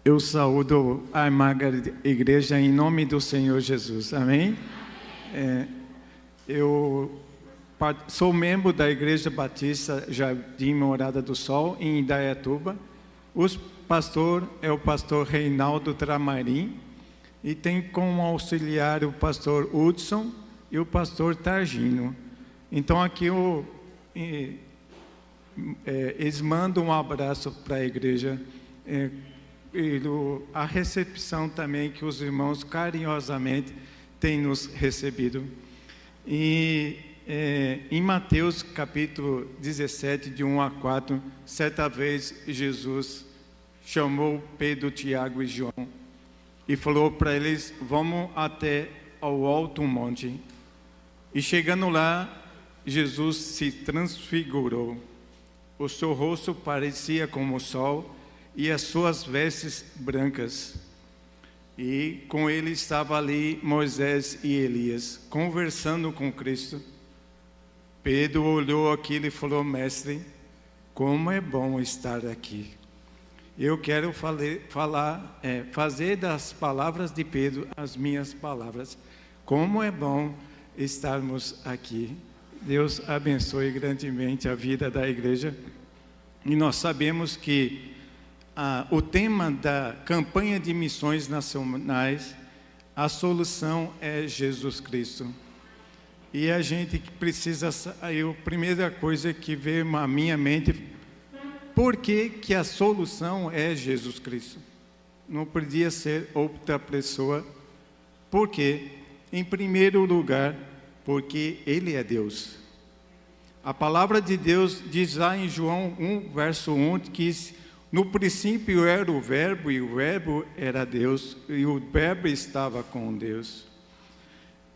Eu saúdo a amada igreja em nome do Senhor Jesus, amém? Eu sou membro da Igreja Batista Jardim Morada do Sol, em Indaiatuba. O pastor é o pastor Reinaldo Tramarim e tem como auxiliar o pastor Hudson e o pastor Targino. Então aqui eles mandam um abraço para a igreja, e a recepção também que os irmãos carinhosamente têm nos recebido. E em Mateus capítulo 17, de 1 a 4, certa vez Jesus chamou Pedro, Tiago e João e falou para eles: vamos até ao alto monte. E chegando lá, Jesus se transfigurou. O seu rosto parecia como o sol e as suas vestes brancas. E com ele estava ali Moisés e Elias, conversando com Cristo. Pedro olhou aquilo e falou: mestre, como é bom estar aqui. Eu quero fazer das palavras de Pedro as minhas palavras. Como é bom estarmos aqui. Deus abençoe grandemente a vida da igreja. E nós sabemos que o tema da campanha de missões nacionais, a solução é Jesus Cristo. E a gente precisa, a primeira coisa que veio à minha mente, por que a solução é Jesus Cristo? Não podia ser outra pessoa. Por quê? Em primeiro lugar, porque Ele é Deus. A palavra de Deus diz lá em João 1, verso 1, que no princípio era o Verbo, e o Verbo era Deus, e o Verbo estava com Deus.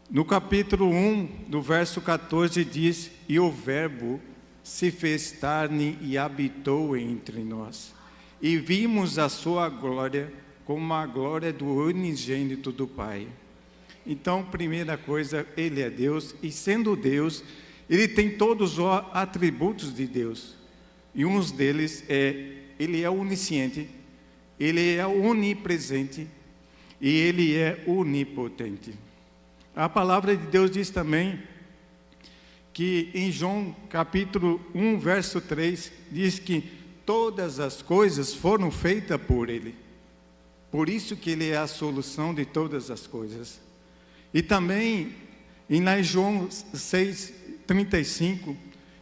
No capítulo 1, do verso 14, diz: e o Verbo se fez carne e habitou entre nós, e vimos a sua glória como a glória do unigênito do Pai. Então, primeira coisa, Ele é Deus, e sendo Deus, Ele tem todos os atributos de Deus. E um deles Ele é onisciente, Ele é onipresente e Ele é onipotente. A palavra de Deus diz também que em João capítulo 1, verso 3, diz que todas as coisas foram feitas por Ele. Por isso que Ele é a solução de todas as coisas. E também, em João 6,35,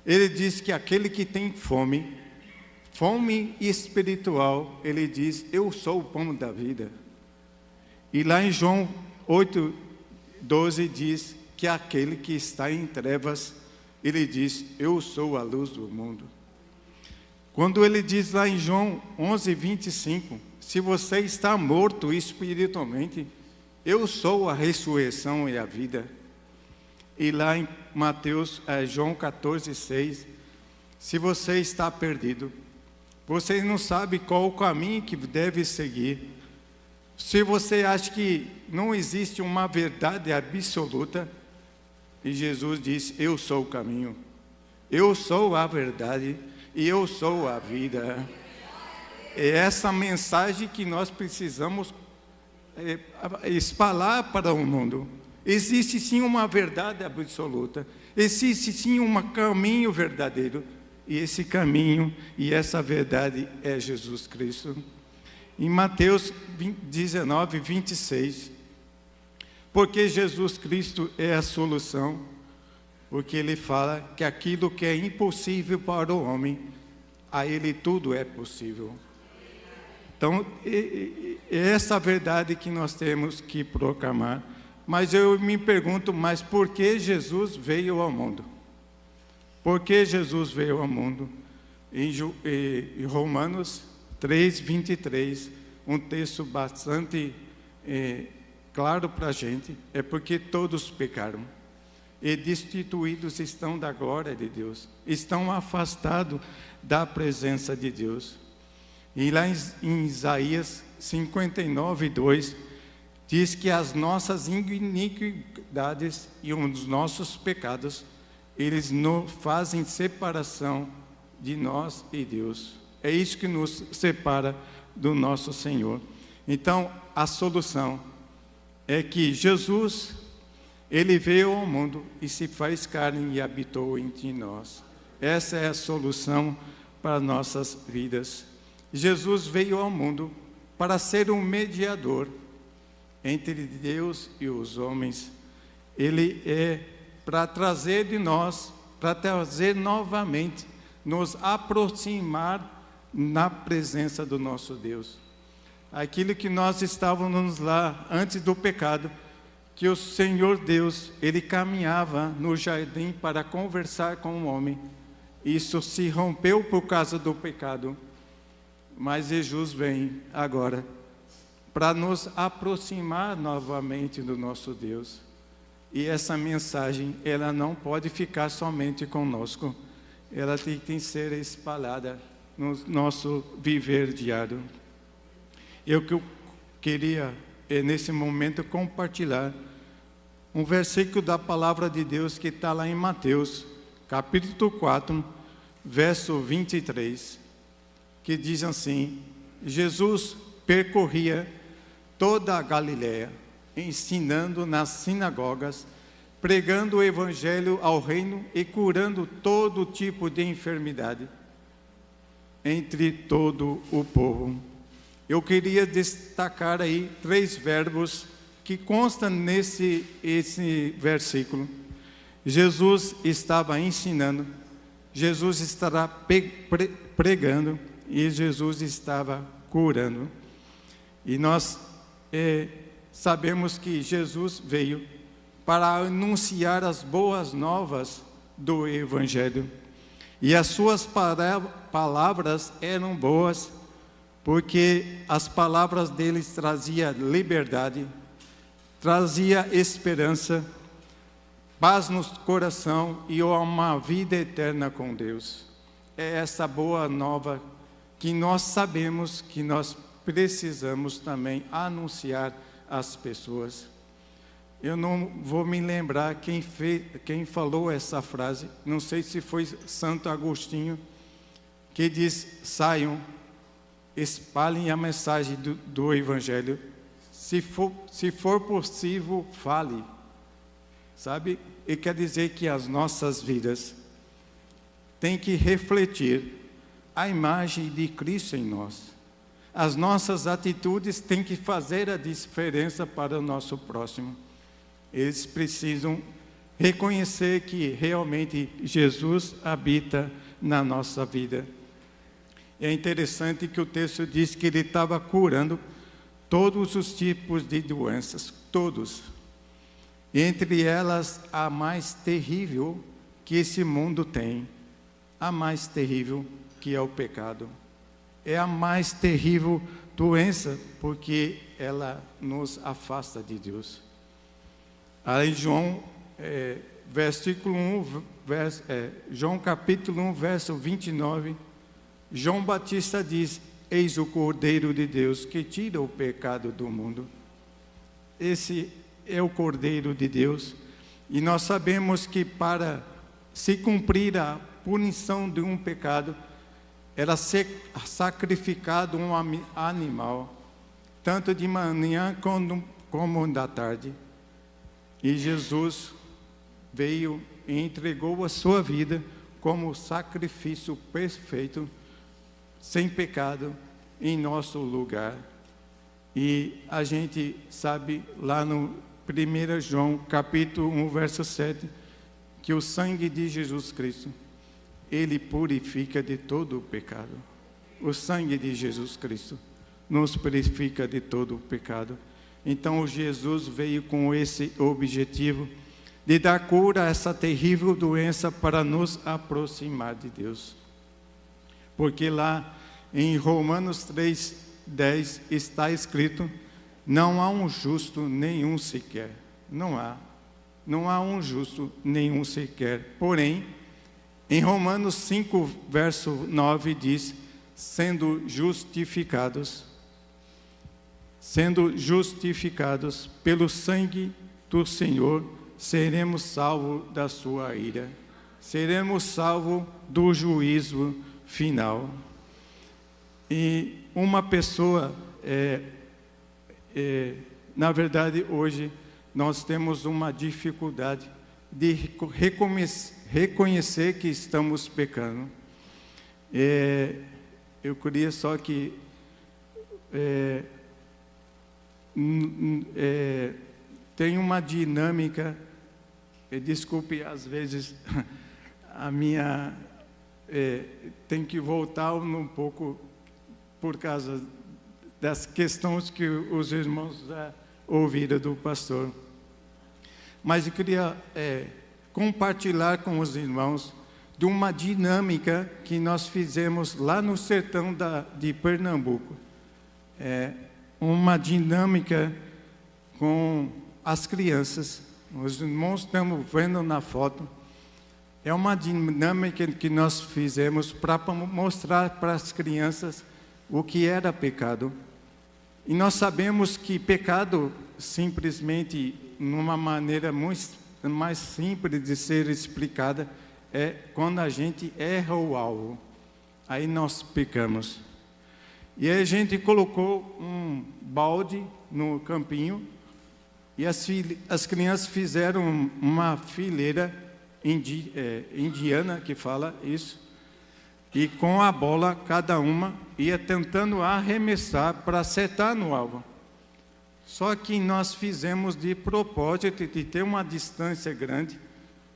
Ele diz que aquele que tem fome espiritual, Ele diz: eu sou o pão da vida. E lá em João 8,12 diz que aquele que está em trevas, Ele diz: eu sou a luz do mundo. Quando Ele diz lá em João 11,25, se você está morto espiritualmente, eu sou a ressurreição e a vida. E lá em João 14,6, se você está perdido, você não sabe qual o caminho que deve seguir, se você acha que não existe uma verdade absoluta, e Jesus diz: eu sou o caminho, eu sou a verdade e eu sou a vida. É essa mensagem que nós precisamos espalhar para o mundo. Existe sim uma verdade absoluta, existe sim um caminho verdadeiro, e esse caminho e essa verdade é Jesus Cristo. Em Mateus 19:26, porque Jesus Cristo é a solução, porque Ele fala que aquilo que é impossível para o homem, a Ele tudo é possível. Então, é essa verdade que nós temos que proclamar. Mas eu me pergunto, mas por que Jesus veio ao mundo? Por que Jesus veio ao mundo? Em Romanos 3:23, um texto bastante claro para a gente, é porque todos pecaram e destituídos estão da glória de Deus, estão afastados da presença de Deus. E lá em Isaías 59:2, diz que as nossas iniquidades e os nossos pecados, eles nos fazem separação de nós e Deus. É isso que nos separa do nosso Senhor. Então, a solução é que Jesus, Ele veio ao mundo e se faz carne e habitou entre nós. Essa é a solução para nossas vidas. Jesus veio ao mundo para ser um mediador entre Deus e os homens. Ele é para trazer de nós, para trazer novamente, nos aproximar na presença do nosso Deus. Aquilo que nós estávamos lá antes do pecado, que o Senhor Deus, Ele caminhava no jardim para conversar com o homem. Isso se rompeu por causa do pecado, mas Jesus vem agora para nos aproximar novamente do nosso Deus. E essa mensagem, ela não pode ficar somente conosco, ela tem que ser espalhada no nosso viver diário. Eu queria, nesse momento, compartilhar um versículo da palavra de Deus que está lá em Mateus, capítulo 4, verso 23, que diz assim: Jesus percorria toda a Galiléia, ensinando nas sinagogas, pregando o evangelho ao reino e curando todo tipo de enfermidade entre todo o povo. Eu queria destacar aí 3 verbos que constam esse versículo. Jesus estava ensinando, Jesus estava pregando e Jesus estava curando. E nós sabemos que Jesus veio para anunciar as boas novas do Evangelho. E as suas palavras eram boas, porque as palavras deles traziam liberdade, trazia esperança, paz no coração e uma vida eterna com Deus. É essa boa nova que nós sabemos que nós precisamos também anunciar às pessoas. Eu não vou me lembrar quem falou essa frase, não sei se foi Santo Agostinho, que diz: saiam, espalhem a mensagem do Evangelho, se for possível, fale. Sabe? E quer dizer que as nossas vidas têm que refletir a imagem de Cristo em nós. As nossas atitudes têm que fazer a diferença para o nosso próximo. Eles precisam reconhecer que realmente Jesus habita na nossa vida. É interessante que o texto diz que Ele estava curando todos os tipos de doenças, todos. Entre elas, a mais terrível que esse mundo tem, a mais terrível, que é o pecado. É a mais terrível doença, porque ela nos afasta de Deus. Aí João, João capítulo 1, verso 29, João Batista diz: eis o Cordeiro de Deus que tira o pecado do mundo. Esse é o Cordeiro de Deus. E nós sabemos que para se cumprir a punição de um pecado, era ser sacrificado um animal, tanto de manhã como da tarde. E Jesus veio e entregou a sua vida como sacrifício perfeito, sem pecado, em nosso lugar. E a gente sabe lá no 1 João, capítulo 1, verso 7, que o sangue de Jesus Cristo, Ele purifica de todo o pecado. O sangue de Jesus Cristo nos purifica de todo o pecado. Então Jesus veio com esse objetivo de dar cura a essa terrível doença para nos aproximar de Deus. Porque lá em Romanos 3:10 está escrito: não há um justo nenhum sequer. Não há um justo nenhum sequer. Porém, em Romanos 5, verso 9 diz: sendo justificados pelo sangue do Senhor, seremos salvos da sua ira, seremos salvos do juízo final. E uma pessoa na verdade, hoje nós temos uma dificuldade de reconhecer que estamos pecando. Eu queria só que tem uma dinâmica, desculpe, às vezes a minha tem que voltar um pouco por causa das questões que os irmãos já ouviram do pastor. Mas eu queria compartilhar com os irmãos de uma dinâmica que nós fizemos lá no sertão de Pernambuco. Uma dinâmica com as crianças. Os irmãos estão vendo na foto. É uma dinâmica que nós fizemos para mostrar para as crianças o que era pecado. E nós sabemos que pecado, simplesmente, numa maneira muito mais simples de ser explicada, é quando a gente erra o alvo. Aí nós pecamos. E aí a gente colocou um balde no campinho e as crianças fizeram uma fileira indiana, que fala isso, e com a bola, cada uma ia tentando arremessar para acertar no alvo. Só que nós fizemos de propósito de ter uma distância grande.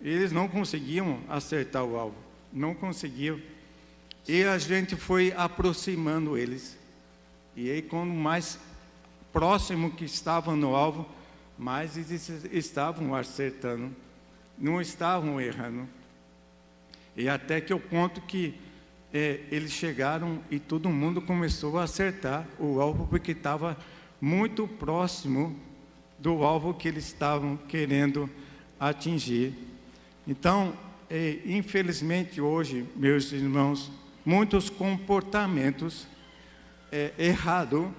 Eles não conseguiam acertar o alvo, não conseguiam. E a gente foi aproximando eles. E aí, quanto mais próximo que estavam no alvo, mais eles estavam acertando, não estavam errando. E até que o ponto que eles chegaram e todo mundo começou a acertar o alvo, porque estava muito próximo do alvo que eles estavam querendo atingir. Então, infelizmente hoje, meus irmãos, muitos comportamentos errados,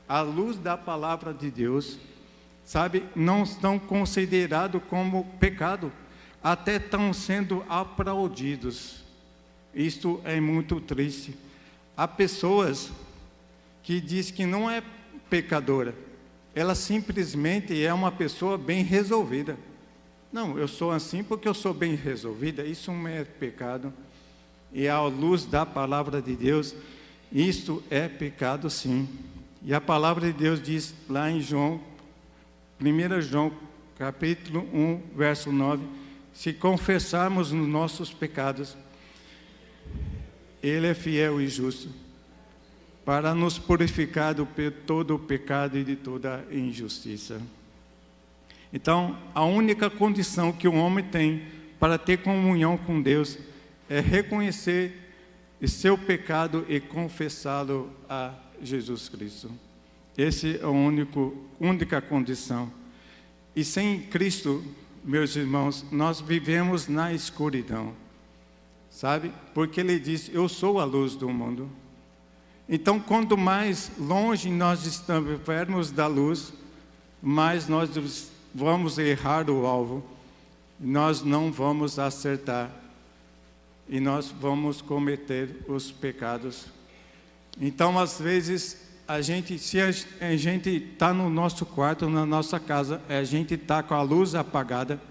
à luz da palavra de Deus, sabe, não estão considerados como pecado, até estão sendo aplaudidos. Isto é muito triste. Há pessoas que dizem que não é pecadora, ela simplesmente é uma pessoa bem resolvida. Não, eu sou assim porque eu sou bem resolvida, isso não é pecado. E à luz da palavra de Deus, isto é pecado sim. E a palavra de Deus diz lá em 1 João, capítulo 1, verso 9, se confessarmos os nossos pecados, Ele é fiel e justo para nos purificar de todo o pecado e de toda injustiça. Então, a única condição que o homem tem para ter comunhão com Deus é reconhecer seu pecado e confessá-lo a Jesus Cristo. Essa é a única condição. E sem Cristo, meus irmãos, nós vivemos na escuridão. Sabe? Porque Ele diz, eu sou a luz do mundo. Então, quanto mais longe nós estivermos da luz, mais nós vamos errar o alvo, nós não vamos acertar, e nós vamos cometer os pecados. Então, às vezes, se a gente está no nosso quarto, na nossa casa, a gente está com a luz apagada,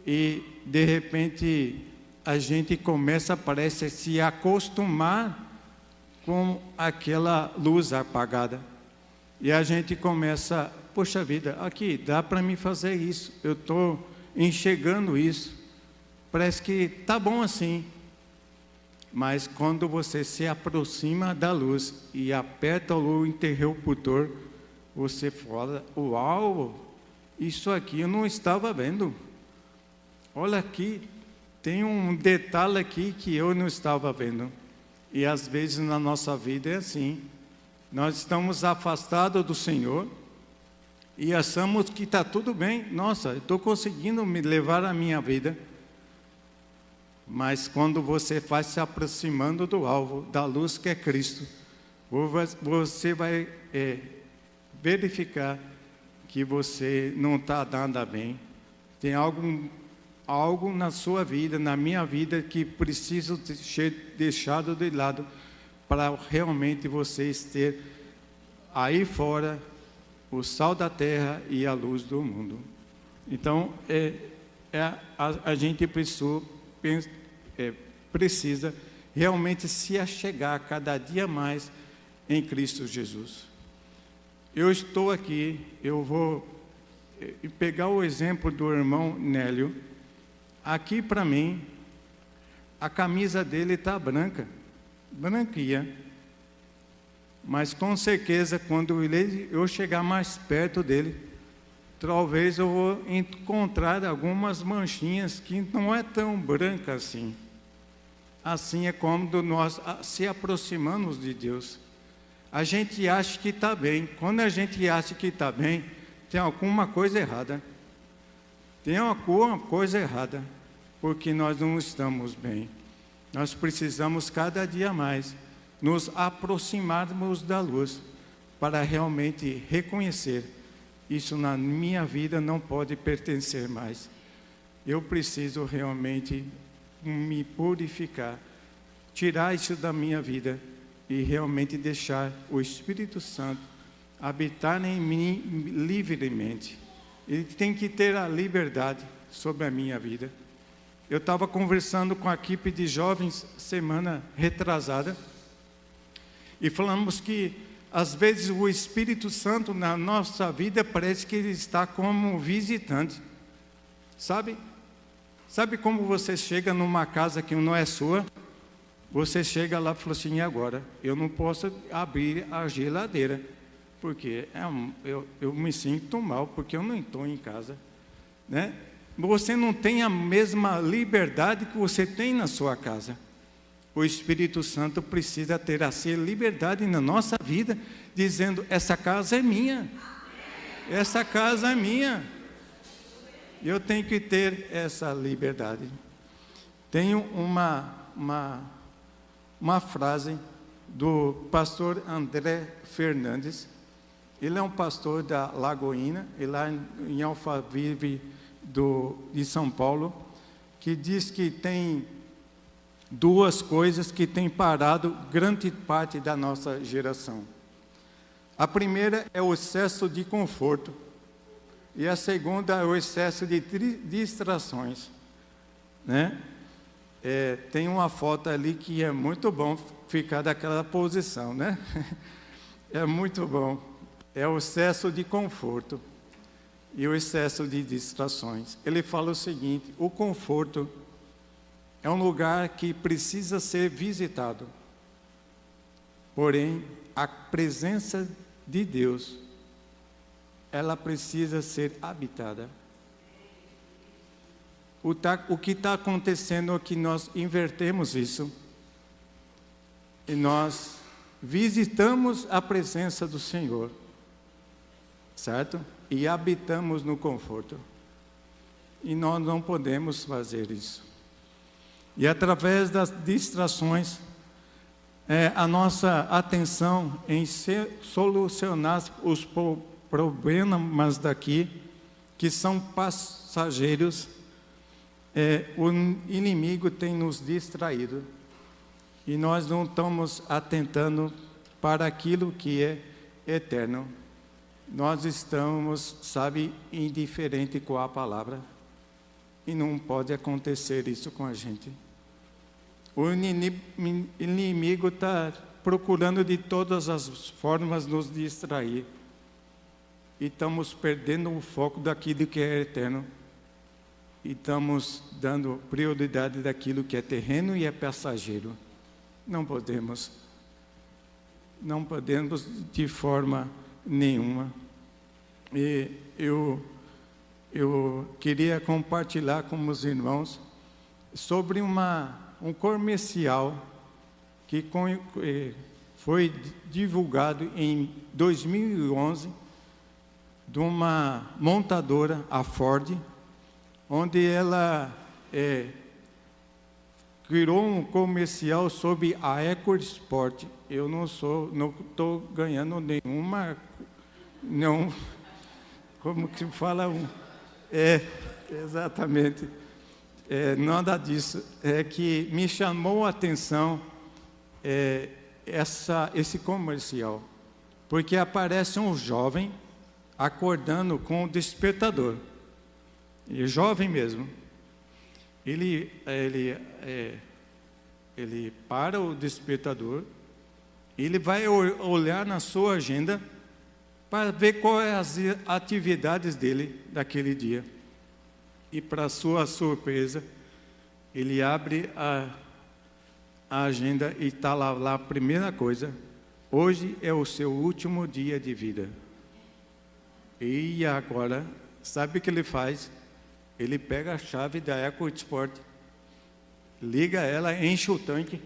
e, de repente, a gente começa, parece, a se acostumar com aquela luz apagada. E a gente começa, poxa vida, aqui, dá para mim fazer isso, eu estou enxergando isso, parece que está bom assim. Mas quando você se aproxima da luz e aperta o interruptor, você fala, uau, isso aqui eu não estava vendo. Olha aqui, tem um detalhe aqui que eu não estava vendo. E às vezes na nossa vida é assim. Nós estamos afastados do Senhor e achamos que está tudo bem. Nossa, estou conseguindo me levar a minha vida. Mas quando você vai se aproximando do alvo, da luz que é Cristo, você vai verificar que você não está nada bem. Tem algo na sua vida, na minha vida, que precisa ser deixado de lado para realmente vocês ter aí fora, o sal da terra e a luz do mundo. Então, a gente precisa realmente se achegar cada dia mais em Cristo Jesus. Eu estou aqui, eu vou pegar o exemplo do irmão Nélio. Aqui para mim, a camisa dele está branca, branquinha. Mas com certeza, quando eu chegar mais perto dele, talvez eu vou encontrar algumas manchinhas que não é tão branca assim. Assim é quando nós se aproximamos de Deus. A gente acha que está bem. Quando a gente acha que está bem, tem alguma coisa errada. Tem alguma coisa errada, porque nós não estamos bem. Nós precisamos cada dia mais nos aproximarmos da luz para realmente reconhecer: isso na minha vida não pode pertencer mais. Eu preciso realmente me purificar, tirar isso da minha vida e realmente deixar o Espírito Santo habitar em mim livremente. Ele tem que ter a liberdade sobre a minha vida. Eu estava conversando com a equipe de jovens semana retrasada e falamos que às vezes o Espírito Santo na nossa vida parece que ele está como visitante. Sabe como você chega numa casa que não é sua? Você chega lá e fala assim: e agora? Eu não posso abrir a geladeira, porque eu me sinto mal, porque eu não estou em casa, né? Você não tem a mesma liberdade que você tem na sua casa. O Espírito Santo precisa ter essa liberdade na nossa vida, dizendo: essa casa é minha, essa casa é minha. Eu tenho que ter essa liberdade. Tenho uma frase do pastor André Fernandes. Ele é um pastor da Lagoinha, lá em Alphaville de São Paulo, que diz que tem duas coisas que têm parado grande parte da nossa geração. A primeira é o excesso de conforto, e a segunda é o excesso de distrações, né? Tem uma foto ali que é muito bom ficar daquela posição, né? É muito bom. É o excesso de conforto e o excesso de distrações. Ele fala o seguinte: o conforto é um lugar que precisa ser visitado, porém a presença de Deus, ela precisa ser habitada. O que está acontecendo é que nós invertemos isso e nós visitamos a presença do Senhor, certo? E habitamos no conforto. E nós não podemos fazer isso. E através das distrações, a nossa atenção em solucionar os problemas daqui, que são passageiros, o inimigo tem nos distraído. E nós não estamos atentando para aquilo que é eterno. Nós estamos, indiferente com a palavra. E não pode acontecer isso com a gente. O inimigo está procurando de todas as formas nos distrair. E estamos perdendo o foco daquilo que é eterno. E estamos dando prioridade daquilo que é terreno e é passageiro. Não podemos de forma nenhuma. E eu queria compartilhar com os irmãos sobre um comercial que foi divulgado em 2011 de uma montadora, a Ford, onde ela criou um comercial sobre a EcoSport. Eu não estou ganhando nenhuma, não, como que fala exatamente, nada disso. É que me chamou a atenção esse comercial. porque aparece um jovem acordando com o despertador. E jovem mesmo. Ele para o despertador, ele vai olhar na sua agenda para ver quais as atividades dele daquele dia. E para sua surpresa, ele abre a agenda e está lá a primeira coisa: hoje é o seu último dia de vida. E agora, sabe o que ele faz? Ele pega a chave da EcoSport, liga ela, enche o tanque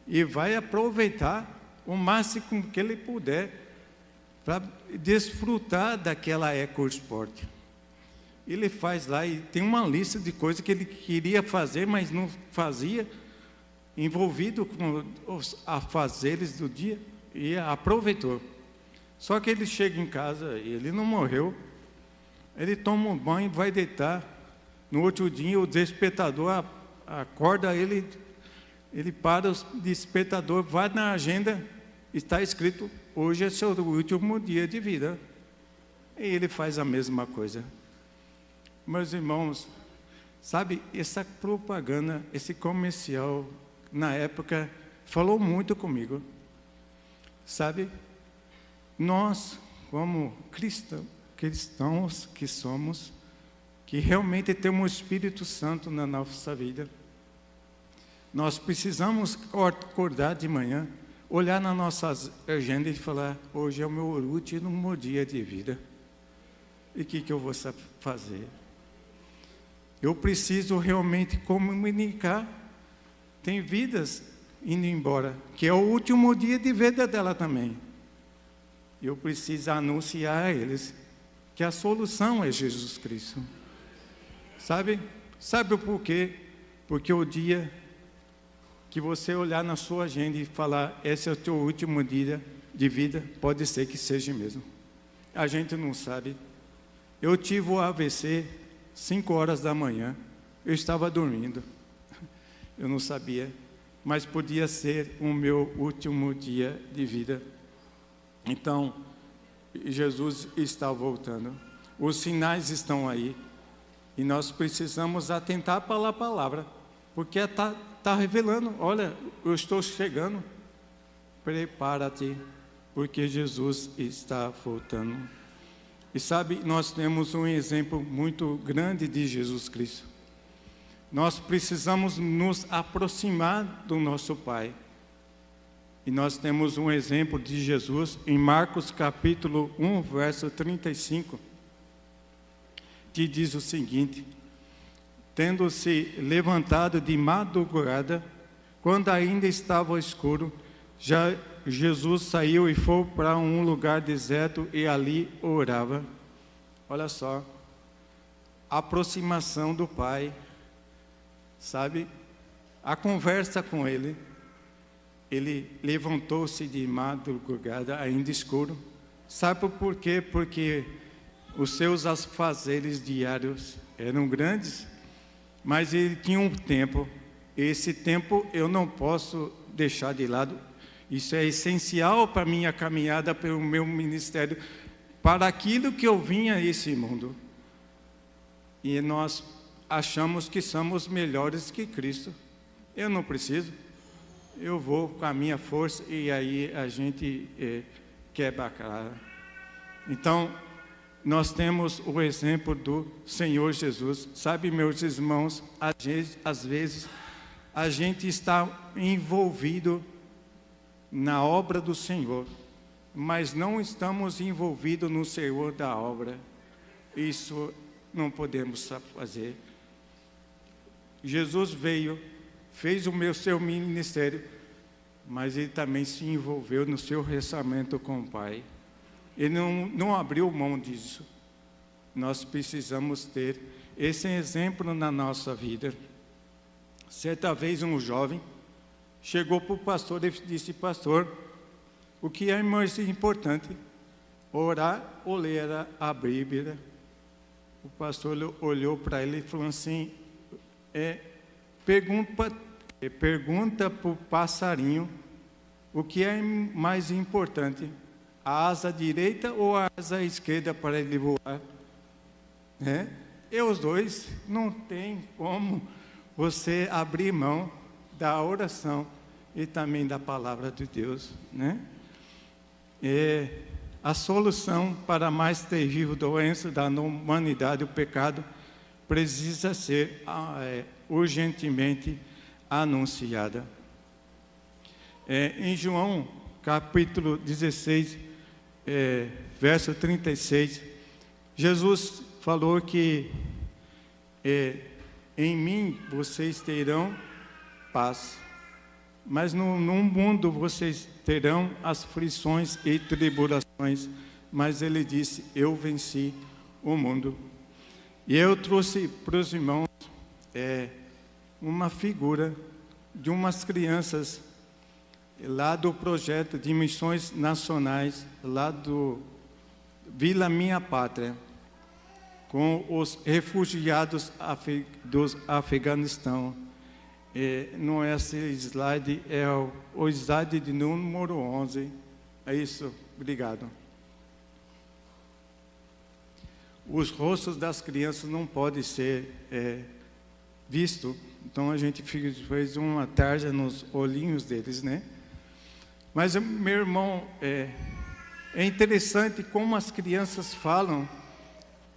e vai aproveitar o máximo que ele puder para desfrutar daquela EcoSport. Ele faz lá e tem uma lista de coisas que ele queria fazer, mas não fazia, envolvido com os afazeres do dia, e aproveitou. Só que ele chega em casa e ele não morreu. Ele toma um banho, vai deitar. No outro dia, o despertador acorda ele para o despertador, vai na agenda, está escrito: hoje é seu último dia de vida. E ele faz a mesma coisa. Meus irmãos, sabe, essa propaganda, esse comercial, na época, falou muito comigo. Sabe, nós, como cristãos que somos, que realmente temos o Espírito Santo na nossa vida, nós precisamos acordar de manhã, olhar na nossa agenda e falar: hoje é o meu último dia de vida. E o que eu vou fazer? Eu preciso realmente comunicar. Tem vidas indo embora, que é o último dia de vida dela também. Eu preciso anunciar a eles que a solução é Jesus Cristo. Sabe o porquê? Porque o dia que você olhar na sua agenda e falar: esse é o teu último dia de vida, pode ser que seja mesmo. A gente não sabe. Eu tive o AVC 5 horas da manhã, eu estava dormindo, eu não sabia, mas podia ser o meu último dia de vida. Então, Jesus está voltando, os sinais estão aí, e nós precisamos atentar para a palavra, porque está revelando: olha, eu estou chegando, prepara-te, porque Jesus está voltando. E sabe, nós temos um exemplo muito grande de Jesus Cristo. Nós precisamos nos aproximar do nosso Pai. E nós temos um exemplo de Jesus em Marcos capítulo 1, verso 35, que diz o seguinte: tendo-se levantado de madrugada, quando ainda estava escuro, já Jesus saiu e foi para um lugar deserto e ali orava. Olha só, a aproximação do Pai, sabe? A conversa com Ele. Ele levantou-se de madrugada, ainda escuro. Sabe por quê? Porque os seus afazeres diários eram grandes, mas ele tinha um tempo. Esse tempo eu não posso deixar de lado. Isso é essencial para a minha caminhada, para o meu ministério, para aquilo que eu vim a esse mundo. E nós achamos que somos melhores que Cristo. Eu não preciso, eu vou com a minha força, e aí a gente quebra a cara. Então, nós temos o exemplo do Senhor Jesus. Sabe, meus irmãos, às vezes a gente está envolvido na obra do Senhor, mas não estamos envolvidos no Senhor da obra. Isso não podemos fazer. Jesus veio, fez o seu ministério, mas ele também se envolveu no seu relacionamento com o Pai. Ele não abriu mão disso. Nós precisamos ter esse exemplo na nossa vida. Certa vez um jovem chegou para o pastor e disse: pastor, o que é mais importante, orar ou ler a Bíblia? O pastor olhou para ele e falou assim: pergunta para o passarinho o que é mais importante, a asa direita ou a asa esquerda para ele voar. Né? E os dois, não tem como você abrir mão da oração e também da palavra de Deus. Né? E a solução para a mais terrível doença da humanidade, o pecado, precisa ser urgentemente anunciada. Em João, capítulo 16, verso 36, Jesus falou que em mim vocês terão paz, mas no mundo vocês terão aflições e tribulações, mas ele disse, eu venci o mundo. E eu trouxe para os irmãos uma figura de umas crianças lá do projeto de missões nacionais, lá do Vila Minha Pátria, com os refugiados do Afeganistão. Não é esse slide, é o slide de número 11. É isso, obrigado. Os rostos das crianças não podem ser vistos, então a gente fez uma tarja nos olhinhos deles, né? Mas, meu irmão, é interessante como as crianças falam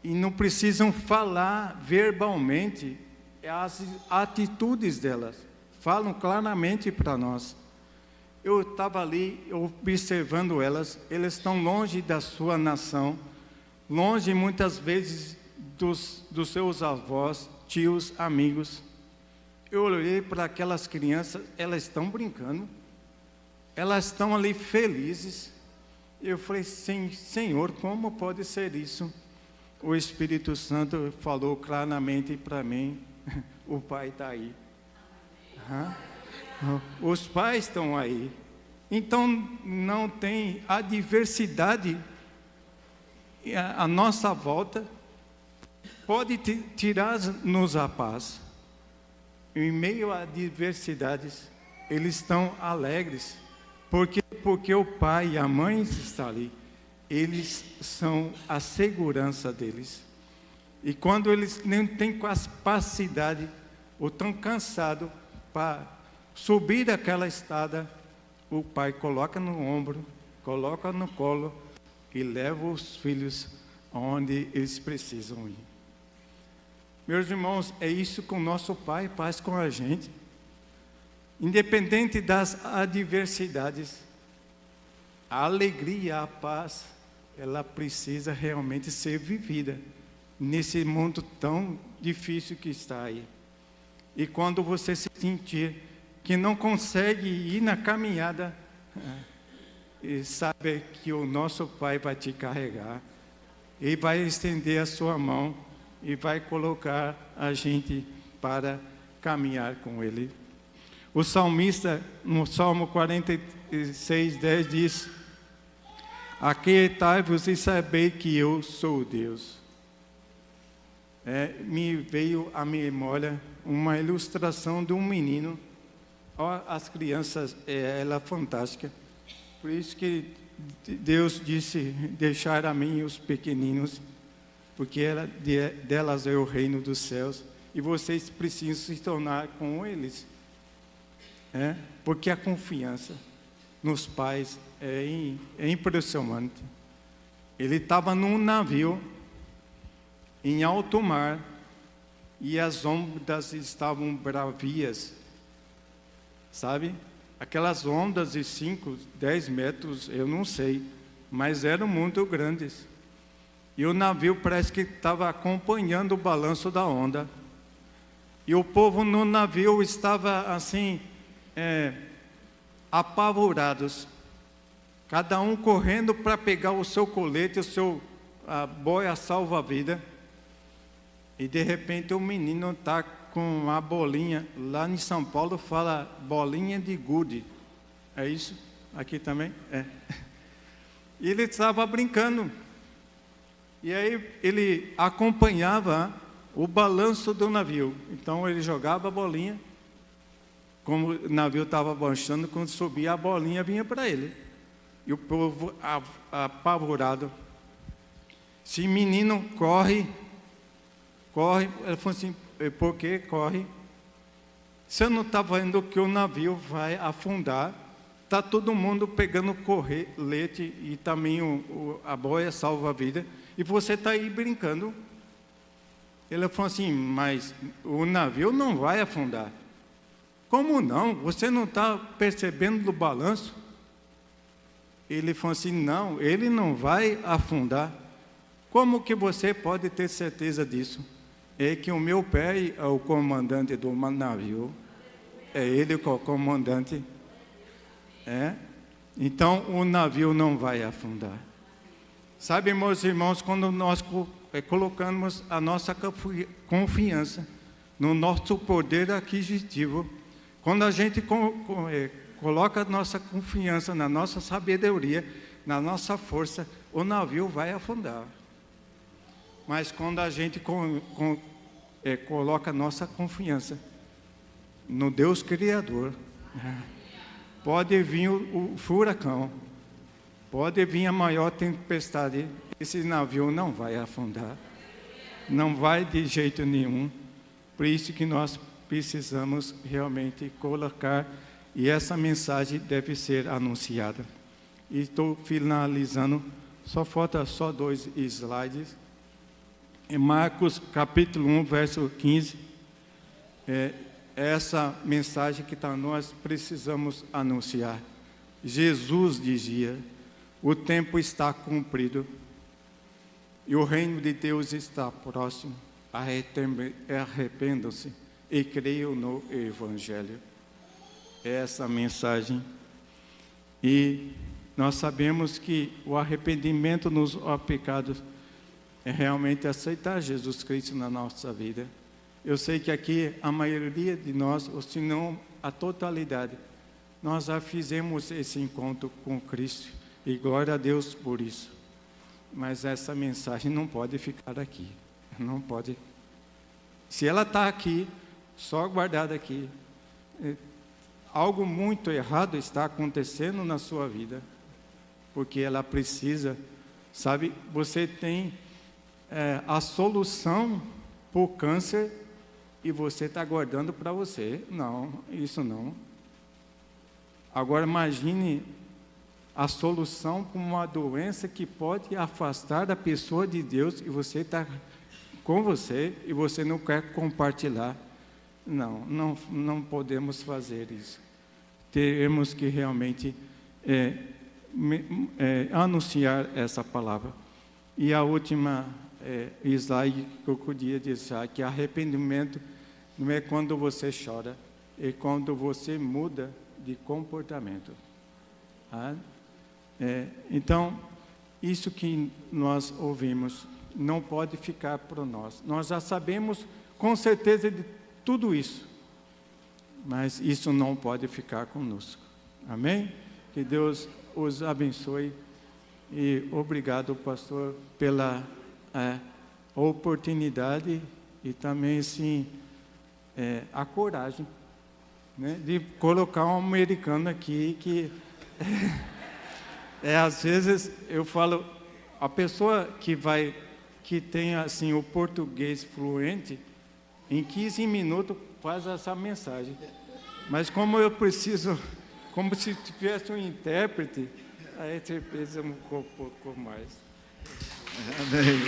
e não precisam falar verbalmente, as atitudes delas falam claramente para nós. Eu estava ali observando elas estão longe da sua nação, longe muitas vezes dos seus avós, tios, amigos. Eu olhei para aquelas crianças, elas estão brincando, elas estão ali felizes. Eu falei, Senhor, como pode ser isso? O Espírito Santo falou claramente para mim, o Pai está aí. Os pais estão aí. Então, não tem adversidade à nossa volta, pode tirar-nos a paz. Em meio a adversidades, eles estão alegres, porque o pai e a mãe estão ali. Eles são a segurança deles. E quando eles não têm capacidade ou estão cansados para subir aquela escada, o pai coloca no ombro, coloca no colo e leva os filhos onde eles precisam ir. Meus irmãos, é isso que o nosso Pai faz com a gente. Independente das adversidades, a alegria, a paz, ela precisa realmente ser vivida nesse mundo tão difícil que está aí. E quando você se sentir que não consegue ir na caminhada, e sabe que o nosso Pai vai te carregar, e vai estender a sua mão, e vai colocar a gente para caminhar com Ele. O salmista, no Salmo 46, 10, diz, aquietai-vos e sabei que eu sou Deus. Me veio à memória uma ilustração de um menino. As crianças, ela é fantástica. Por isso que Deus disse, deixar a mim os pequeninos, porque delas é o reino dos céus, e vocês precisam se tornar com eles. Porque a confiança nos pais é impressionante. Ele estava num navio, em alto mar, e as ondas estavam bravias, sabe? Aquelas ondas de 5, 10 metros, eu não sei, mas eram muito grandes. E o navio parece que estava acompanhando o balanço da onda. E o povo no navio estava assim, apavorados. Cada um correndo para pegar o seu colete, a boia salva-vida. E de repente o menino está com uma bolinha. Lá em São Paulo fala bolinha de gude. É isso? Aqui também? E ele estava brincando. E aí ele acompanhava o balanço do navio. Então ele jogava a bolinha. Como o navio estava baixando, quando subia a bolinha vinha para ele. E o povo apavorado. Se menino corre, ela falou assim, por que corre? Você não está vendo que o navio vai afundar? Está todo mundo pegando colete e também a boia salva-vida, e você está aí brincando. Ele falou assim, mas o navio não vai afundar. Como não? Você não está percebendo do balanço? Ele falou assim, não, ele não vai afundar. Como que você pode ter certeza disso? É que o meu pai é o comandante do navio. É ele que é o comandante. Então, o navio não vai afundar. Sabe, meus irmãos, quando nós colocamos a nossa confiança no nosso poder aquisitivo, quando a gente coloca a nossa confiança na nossa sabedoria, na nossa força, o navio vai afundar. Mas quando a gente coloca a nossa confiança no Deus Criador, pode vir o furacão, pode vir a maior tempestade, esse navio não vai afundar, não vai de jeito nenhum. Por isso que nós precisamos realmente colocar, e essa mensagem deve ser anunciada. E estou finalizando, falta 2 slides. Em Marcos capítulo 1, verso 15, essa mensagem que nós precisamos anunciar. Jesus dizia, o tempo está cumprido e o reino de Deus está próximo, arrependam-se e creiam no Evangelho. Essa mensagem. E nós sabemos que o arrependimento nos pecados é realmente aceitar Jesus Cristo na nossa vida. Eu sei que aqui a maioria de nós, ou se não a totalidade, nós já fizemos esse encontro com Cristo, e glória a Deus por isso. Mas essa mensagem não pode ficar aqui, não pode. Se ela está aqui, só guardada aqui, algo muito errado está acontecendo na sua vida, porque ela precisa, sabe, você tem a solução para o câncer e você está guardando para você. Não, isso não. Agora imagine a solução para uma doença que pode afastar da pessoa de Deus, e você está com você e você não quer compartilhar. Não podemos fazer isso. Temos que realmente anunciar essa palavra. E a última slide que eu podia dizer, que arrependimento não é quando você chora, é quando você muda de comportamento. Então, isso que nós ouvimos não pode ficar para nós. Nós já sabemos com certeza de tudo isso, mas isso não pode ficar conosco. Amém? Que Deus os abençoe, e obrigado, pastor, pela oportunidade e também, sim, a coragem, né, de colocar um americano aqui que às vezes eu falo, a pessoa que tem assim o português fluente, em 15 minutos faz essa mensagem, mas como eu preciso, como se tivesse um intérprete, aí precisa um pouco mais. Amém.